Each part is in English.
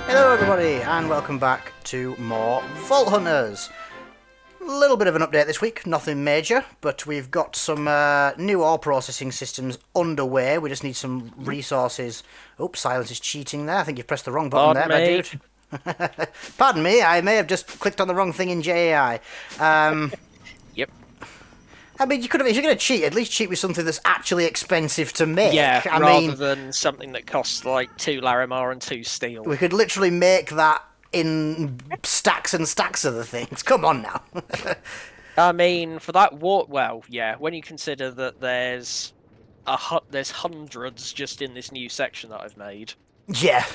Hello everybody and welcome back to more Vault Hunters. A little bit of an update this week, nothing major, but we've got some new ore processing systems underway. We just need some resources. Oops, Silence is cheating there. I think you've pressed the wrong button there, dude. Pardon me, I may have just clicked on the wrong thing in JAI. Yep. I mean, if you're going to cheat, at least cheat with something that's actually expensive to make. Yeah, I rather mean, than something that costs like 2 Larimar and 2 steel. we could literally make that in stacks and stacks of the things. Come on now. I mean, for that well, yeah, when you consider that there's hundreds just in this new section that I've made. Yeah.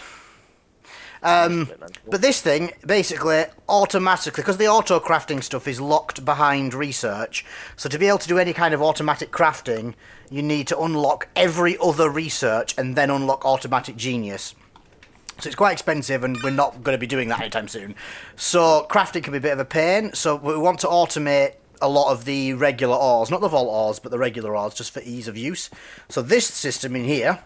But this thing, basically, automatically, because the auto-crafting stuff is locked behind research, so to be able to do any kind of automatic crafting, you need to unlock every other research and then unlock automatic genius. So it's quite expensive, and we're not going to be doing that anytime soon. So crafting can be a bit of a pain, so we want to automate a lot of the regular ores, not the vault ores, but the regular ores, just for ease of use. So this system in here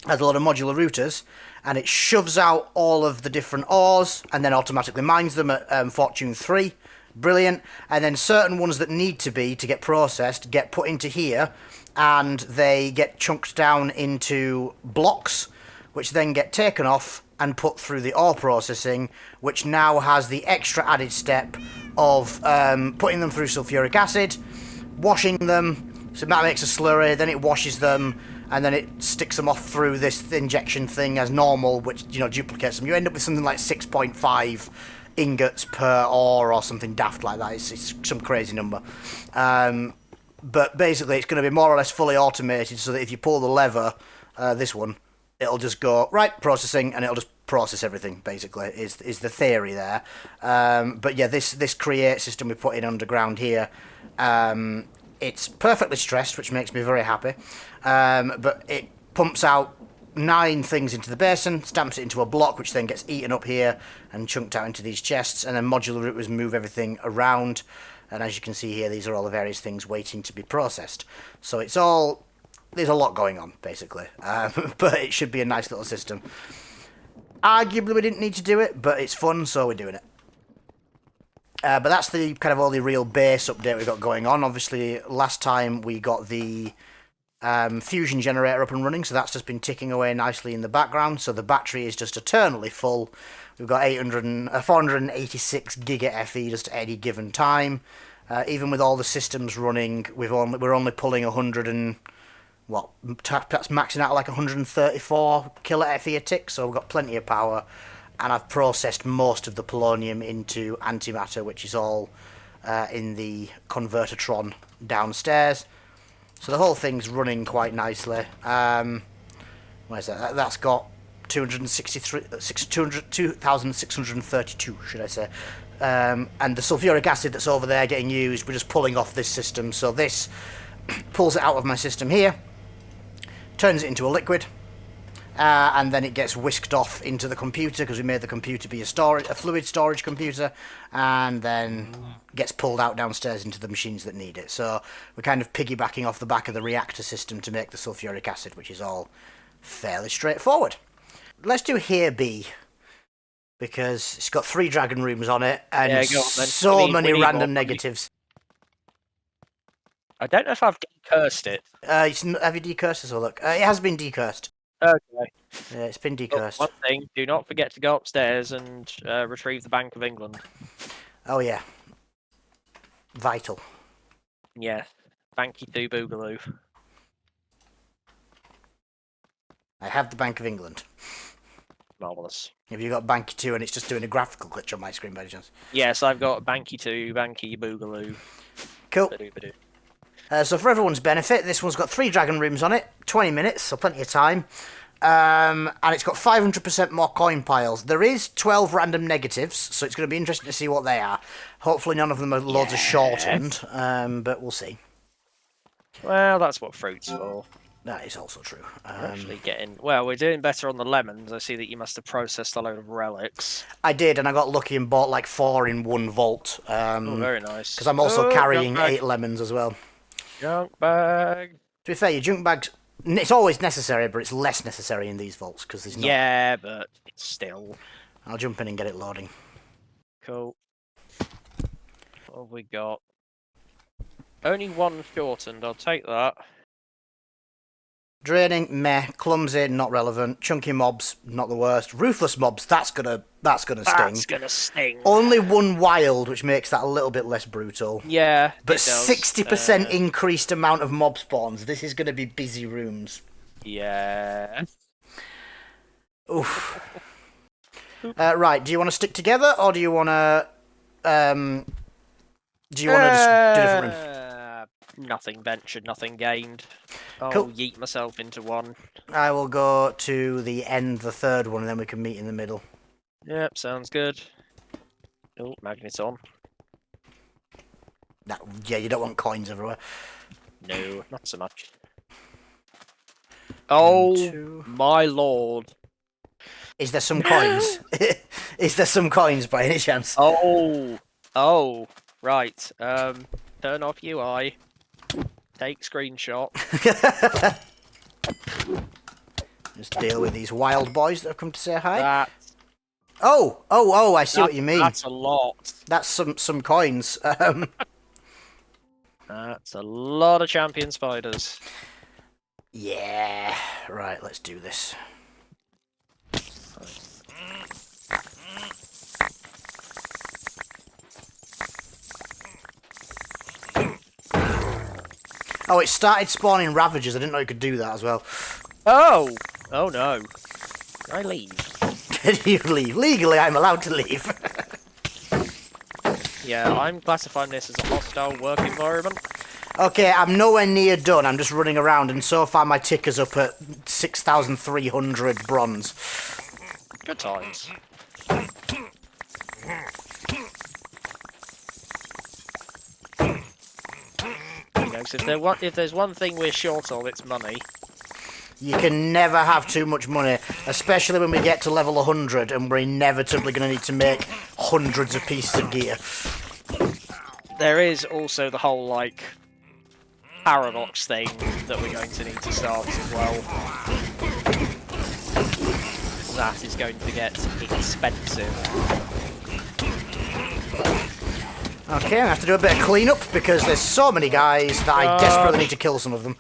has a lot of modular routers, and it shoves out all of the different ores and then automatically mines them at Fortune 3. Brilliant. And then certain ones that need to get processed get put into here, and they get chunked down into blocks, which then get taken off and put through the ore processing, which now has the extra added step of putting them through sulfuric acid, washing them, so that makes a slurry, then it washes them, and then it sticks them off through this injection thing as normal, which, you know, duplicates them. You end up with something like 6.5 ingots per ore or something daft like that. It's some crazy number. But basically, it's going to be more or less fully automated, so that if you pull the lever, this one, it'll just go, right, processing, and it'll just process everything, basically, is the theory there. But yeah, this create system we put in underground here, it's perfectly stressed, which makes me very happy. But it pumps out 9 things into the basin, stamps it into a block, which then gets eaten up here and chunked out into these chests, and then modular routers move everything around. And as you can see here, these are all the various things waiting to be processed. So it's all... there's a lot going on, basically. But it should be a nice little system. Arguably, we didn't need to do it, but it's fun, so we're doing it. But that's the kind of all the real base update we've got going on. Obviously, last time we got the fusion generator up and running, so that's just been ticking away nicely in the background. So the battery is just eternally full. We've got 486 giga FE just at any given time. Even with all the systems running, we're only pulling 100 and... well, that's maxing out like 134 kilo FE a tick, so we've got plenty of power. And I've processed most of the polonium into antimatter, which is all in the convertitron downstairs. So the whole thing's running quite nicely. Where's that? That's got 2,632, should I say. And the sulfuric acid that's over there getting used, we're just pulling off this system. So this pulls it out of my system here, turns it into a liquid, and then it gets whisked off into the computer, because we made the computer be a fluid storage computer, and then gets pulled out downstairs into the machines that need it. So we're kind of piggybacking off the back of the reactor system to make the sulfuric acid, which is all fairly straightforward. Let's do here B, because it's got 3 dragon rooms on it, and yeah, so many random negatives. I don't know if I've decursed it. Have you decursed this? Or look, it has been decursed. Okay. Yeah, it's been decursed. One thing, do not forget to go upstairs and retrieve the Bank of England. Oh yeah. Vital. Yeah. Banky do boogaloo. I have the Bank of England. Marvellous. Have you got Banky 2 and it's just doing a graphical glitch on my screen by any chance? Yes, I've got Banky 2, Banky boogaloo. Cool. Ba-doo. So for everyone's benefit, this one's got 3 dragon rooms on it, 20 minutes, so plenty of time. And it's got 500% more coin piles. There is 12 random negatives, so it's going to be interesting to see what they are. Hopefully none of them are loads of shortened, but we'll see. Well, that's what fruit's for. That is also true. Actually getting... well, we're doing better on the lemons. I see that you must have processed a load of relics. I did, and I got lucky and bought like 4 in one vault. Oh, very nice. Because I'm also carrying 8 lemons as well. Junk bag. To be fair, your junk bags, it's always necessary, but it's less necessary in these vaults, because there's not... yeah, but still... I'll jump in and get it loading. Cool. What have we got? Only one shortened, I'll take that. Draining, meh. Clumsy, not relevant. Chunky mobs, not the worst. Ruthless mobs, that's gonna sting. That's gonna sting. Only one wild, which makes that a little bit less brutal. Yeah, But it does. 60% increased amount of mob spawns. This is gonna be busy rooms. Yeah. Oof. Right, do you want to stick together, or do you want to... do you want to just do different rooms? Nothing ventured, nothing gained. I'll Cool. yeet myself into one. I will go to the end, the third one, and then we can meet in the middle. Yep, sounds good. Oh, magnet's on. Yeah, you don't want coins everywhere. No, not so much. Oh, two. my lord. Is there some coins? Is there some coins by any chance? Oh, right. Turn off UI. Take screenshot. Just deal with these wild boys that have come to say hi. That, Oh, I see what you mean. That's a lot. That's some coins. That's a lot of champion spiders. Yeah. Right, let's do this. Oh, it started spawning Ravagers. I didn't know you could do that as well. Oh no. Can I leave? Did you leave? Legally, I'm allowed to leave. Yeah, I'm classifying this as a hostile work environment. Okay, I'm nowhere near done. I'm just running around, and so far my ticker's up at 6,300 bronze. Good times. You know, so if there's one thing we're short of, it's money. You can never have too much money, especially when we get to level 100 and we're inevitably going to need to make hundreds of pieces of gear. There is also the whole, like, paradox thing that we're going to need to start as well. That is going to get expensive. Okay, I have to do a bit of cleanup because there's so many guys that I desperately need to kill some of them.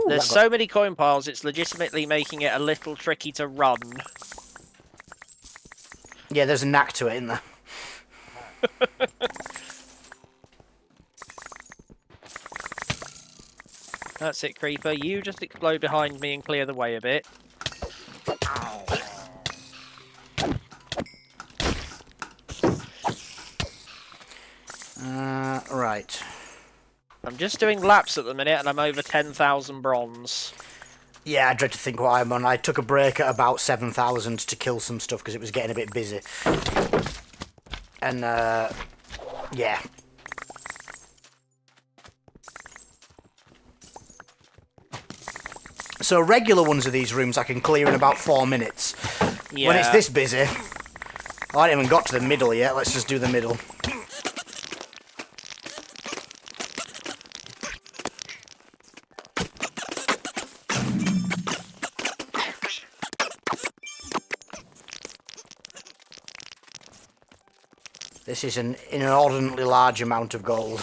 There's so many coin piles, it's legitimately making it a little tricky to run. Yeah, there's a knack to it, isn't there? That's it, Creeper. You just explode behind me and clear the way a bit. Right. I'm just doing laps at the minute and I'm over 10,000 bronze. Yeah, I dread to think what I'm on. I took a break at about 7,000 to kill some stuff because it was getting a bit busy. And, yeah. So regular ones of these rooms I can clear in about 4 minutes. Yeah. When it's this busy... Oh, I haven't even got to the middle yet. Let's just do the middle. This is an inordinately large amount of gold.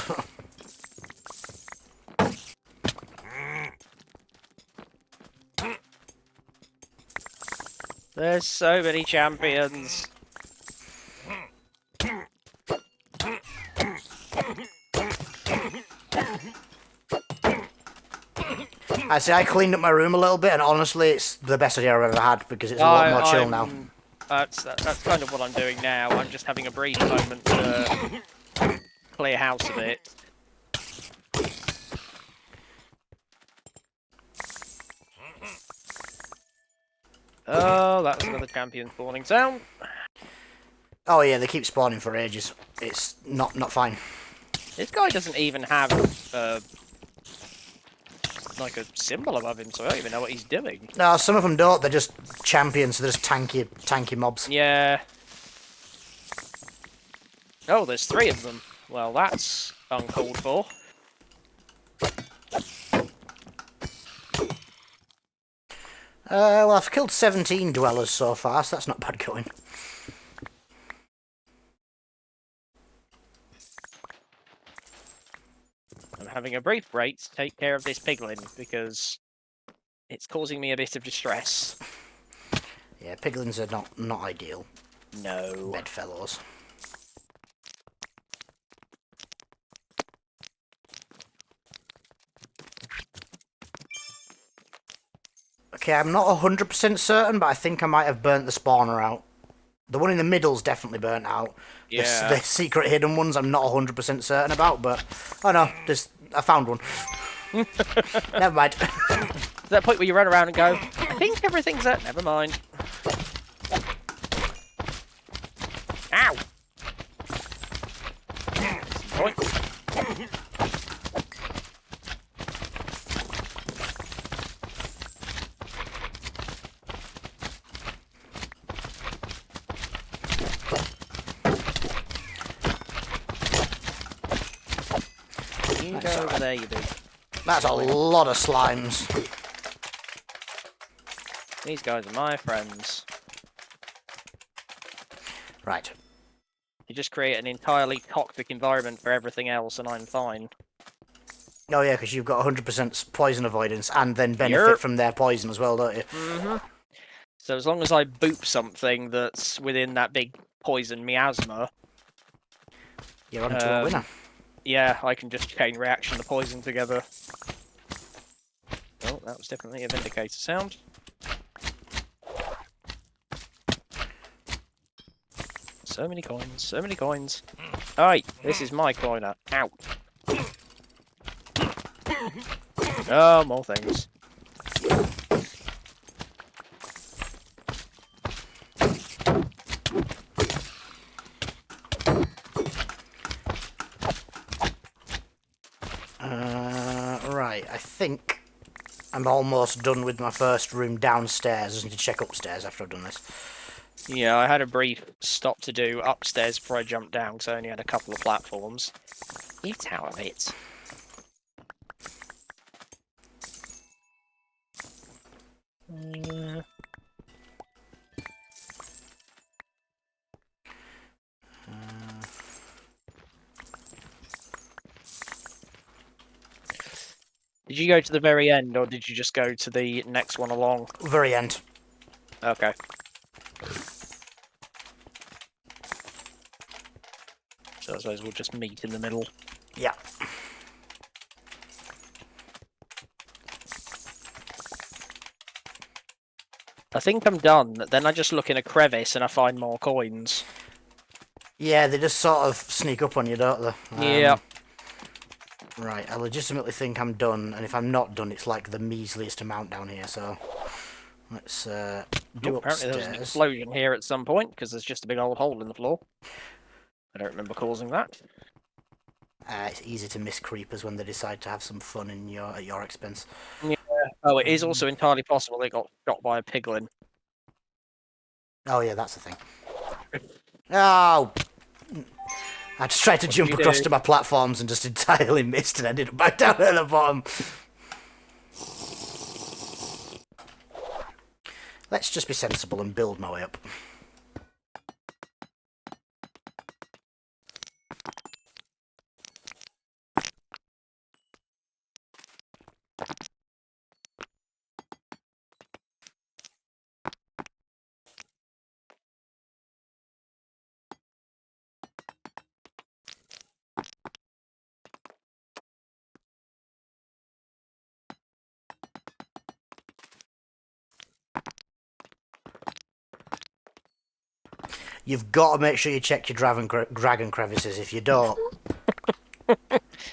There's so many champions. I say I cleaned up my room a little bit, and honestly, it's the best idea I've ever had because it's a lot more chill now. That's kind of what I'm doing now. I'm just having a brief moment to clear house a bit. Oh, that's another champion spawning sound. Oh yeah, they keep spawning for ages. It's not fine. This guy doesn't even have like a symbol above him, so I don't even know what he's doing. No, some of them don't. They're just champions. So they're just tanky mobs. Yeah. Oh, there's 3 of them. Well, that's uncalled for. Well, I've killed 17 dwellers so far, so that's not bad going. I'm having a brief break to take care of this piglin, because it's causing me a bit of distress. Yeah, piglins are not ideal. No. Bedfellows. Okay, I'm not 100% certain, but I think I might have burnt the spawner out. The one in the middle's definitely burnt out. Yeah. The secret hidden ones I'm not 100% certain about, but... Oh no, I found one. Never mind. To that point where you run around and go, I think everything's at... Never mind. Ow! Point. You go over there, you do. That's a lot of slimes. These guys are my friends. Right. You just create an entirely toxic environment for everything else, and I'm fine. Oh yeah, because you've got 100% poison avoidance, and then benefit Yep. from their poison as well, don't you? Mm-hmm. So as long as I boop something that's within that big poison miasma, You're on to a winner. yeah, I can just chain reaction the poison together. Oh, that was definitely a Vindicator sound. So many coins, so many coins. Alright, this is my coiner. Ow. Oh, more things. Right, I think I'm almost done with my first room downstairs. I just need to check upstairs after I've done this. Yeah, I had a brief stop to do upstairs before I jumped down, because I only had a couple of platforms. Get out of it. Did you go to the very end, or did you just go to the next one along? Very end. Okay. So I suppose we'll just meet in the middle. Yeah. I think I'm done. Then I just look in a crevice and I find more coins. Yeah, they just sort of sneak up on you, don't they? Yeah. Right, I legitimately think I'm done, and if I'm not done, it's like the measliest amount down here, so... Let's do Apparently there was an upstairs. explosion here at some point, because there's just a big old hole in the floor. I don't remember causing that. It's easy to miss creepers when they decide to have some fun at your expense. Yeah. Oh, it is also entirely possible they got shot by a piglin. Oh yeah, that's the thing. Oh! I just tried to jump across to my platforms and just entirely missed and ended up back down at the bottom. Let's just be sensible and build my way up. You've got to make sure you check your dragon crevices. If you don't...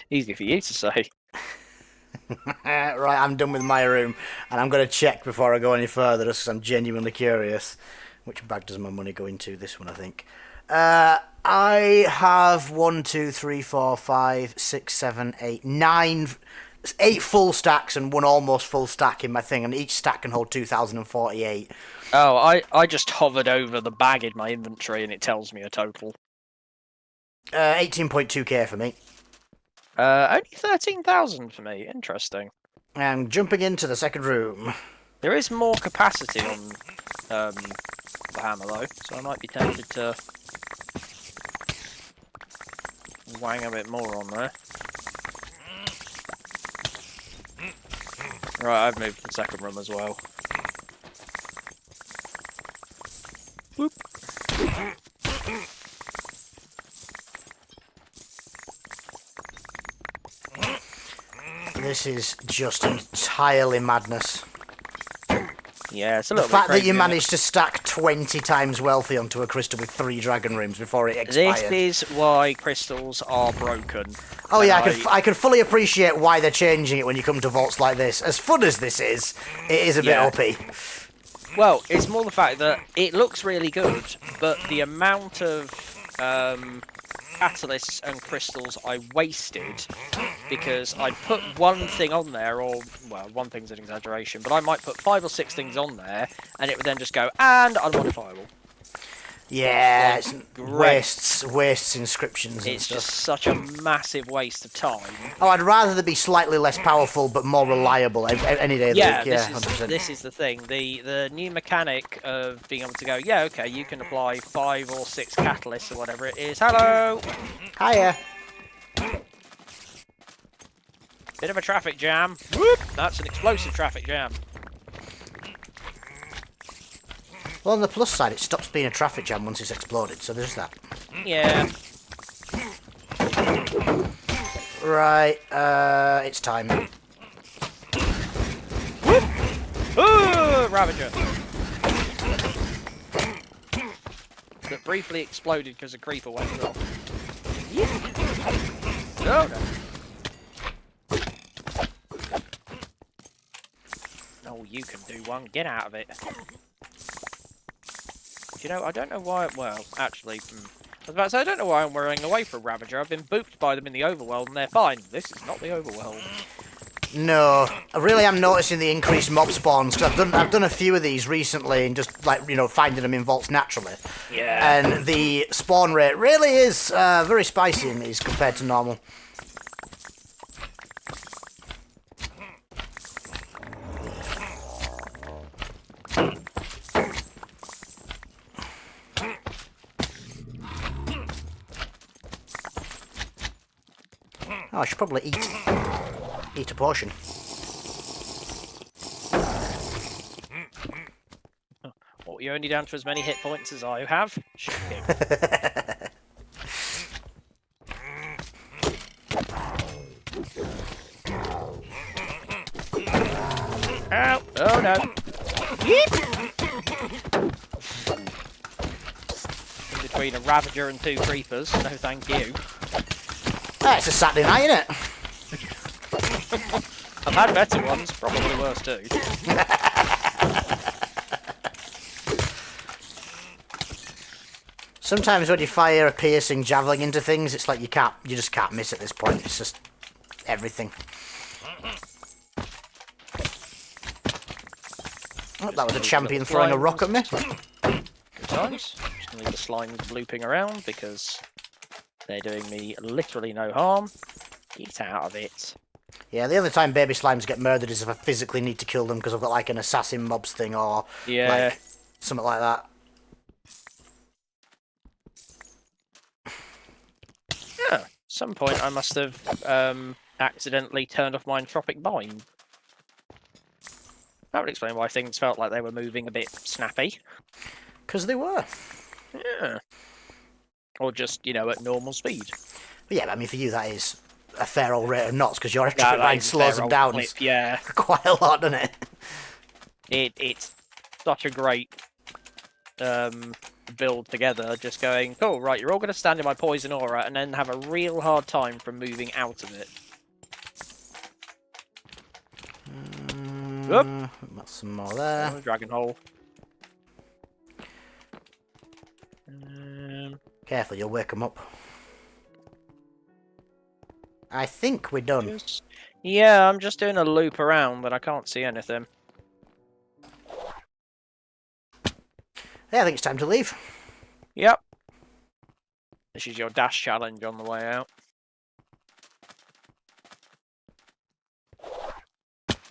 Easy for you to say. Right, I'm done with my room, and I'm going to check before I go any further, just because I'm genuinely curious. Which bag does my money go into? This one, I think. I have 1, 2, 3, 4, 5, 6, 7, 8, 9... 8 full stacks and 1 almost full stack in my thing, and each stack can hold 2,048. Oh, I just hovered over the bag in my inventory and it tells me a total. 18.2k for me. Only 13,000 for me. Interesting. And jumping into the second room. There is more capacity on the hammer though, so I might be tempted to wang a bit more on there. Right, I've moved to the second room as well. Whoop. This is just entirely madness. Yeah, it's a The little bit fact that crazy, you isn't it? managed to stack 20 times wealthy onto a crystal with 3 dragon rooms before it expired. This is why crystals are broken. Oh And yeah, I could fully appreciate why they're changing it when you come to vaults like this. As fun as this is, it is a bit Yeah. uppy. Well, it's more the fact that it looks really good, but the amount of catalysts and crystals I wasted because I put one thing on there, or, well, one thing's an exaggeration, but I might put 5 or 6 things on there, and it would then just go, and unmodifiable. Yeah, Like, it's great. wastes inscriptions and It's stuff. just such a massive waste of time. Oh, I'd rather they be slightly less powerful but more reliable any day of the Yeah, week. Yeah, 100%. this is the thing. The new mechanic of being able to go, yeah, okay, you can apply 5 or 6 catalysts or whatever it is. Hello! Hiya. Bit of a traffic jam. Whoop! That's an explosive traffic jam. Well, on the plus side, it stops being a traffic jam once it's exploded, so there's that. Yeah. Right, it's time. Ooh, Ravager! That briefly exploded because a creeper went off. Oh, no. Oh, you can do one. Get out of it. You know, I don't know why... Well, actually... I was about to say, I don't know why I'm running away from Ravager. I've been booped by them in the overworld and they're fine. This is not the overworld. No, I really am noticing the increased mob spawns because I've done a few of these recently and just like finding them in vaults naturally. Yeah. And the spawn rate really is very spicy in these compared to normal. Oh, I should probably eat a potion. Well, you're only down to as many hit points as I have. Shocking. Ow! Oh no! In between a Ravager and 2 creepers. No, thank you. Ah, it's a Saturday night, isn't it? I've had better ones, probably worse too. Sometimes when you fire a piercing javelin into things, it's like you just can't miss at this point. It's just everything. Oh, that was a champion throwing a rock at me. Good times. Just gonna leave the slimes looping around because they're doing me literally no harm. Get out of it. Yeah, the only time baby slimes get murdered is if I physically need to kill them because I've got like an assassin mobs thing or Yeah. like something like that. Yeah. At some point I must have accidentally turned off my entropic bind. That would explain why things felt like they were moving a bit snappy. Because they were. Yeah. Or just, at normal speed. But yeah, I mean, for you that is a fair old rate of knots because your Yeah, extra bind is a slows fair them old down clip, yeah. quite a lot, doesn't it? It's such a great build together, just going, cool, right, you're all going to stand in my poison aura and then have a real hard time from moving out of it. Whoop. Got some more there. Oh, dragon hole. Careful, you'll wake them up. I think we're done. Yeah, I'm just doing a loop around, but I can't see anything. Yeah, I think it's time to leave. Yep. This is your dash challenge on the way out.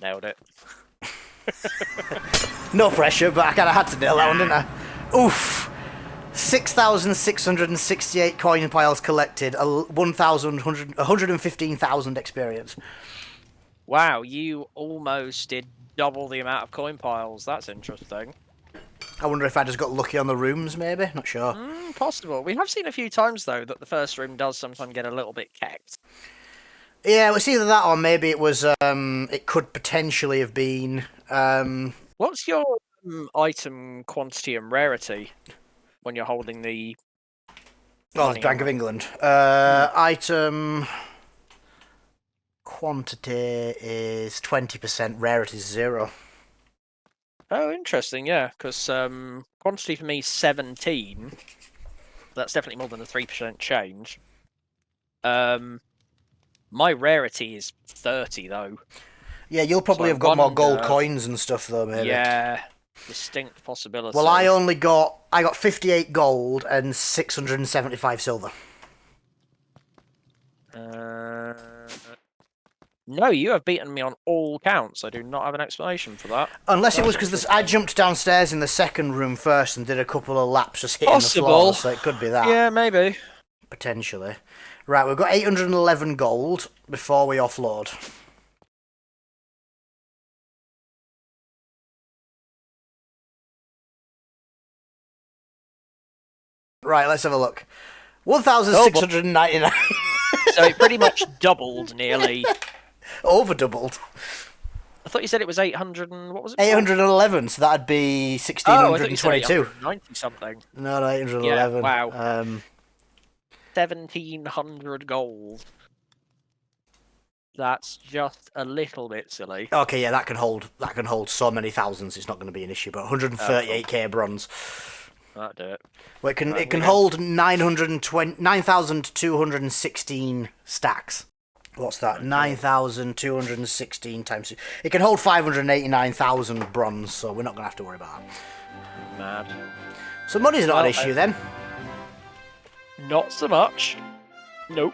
Nailed it. No pressure, but I kind of had to nail that one, didn't I? Oof. 6,668 coin piles collected, 115,000 experience. Wow, you almost did double the amount of coin piles. That's interesting. I wonder if I just got lucky on the rooms, maybe? Not sure. Possible. We have seen a few times, though, that the first room does sometimes get a little bit kecked. Yeah, it was either that or maybe it was, it could potentially have been, What's your item quantity and rarity when you're holding the... Oh, the Bank of England. Item quantity is 20%, rarity is 0. Oh, interesting, yeah, because quantity for me is 17. That's definitely more than a 3% change. My rarity is 30, though. Yeah, you'll probably have got more gold coins and stuff, though, maybe. Yeah, distinct possibility. Well, I got 58 gold and 675 silver. No, you have beaten me on all counts. I do not have an explanation for that. Unless it was because I jumped downstairs in the second room first and did a couple of laps just hitting the floor, so it could be that. Yeah, maybe. Potentially. Right, we've got 811 gold before we offload. Right, let's have a look. 1,699. So it pretty much doubled, nearly. Over doubled. I thought you said it was 800 and... what was it? 811, so that'd be 1,622. 890 something. No, 811. Yeah, wow. 1,700 gold. That's just a little bit silly. Okay, yeah, that can hold so many thousands. It's not going to be an issue. But 138k bronze. That'll do it. Well, it can hold 9,216 stacks. What's that? 9,216 times 2. It can hold 589,000 bronze, so we're not going to have to worry about that. Mad. So money's not an issue then. Not so much. Nope.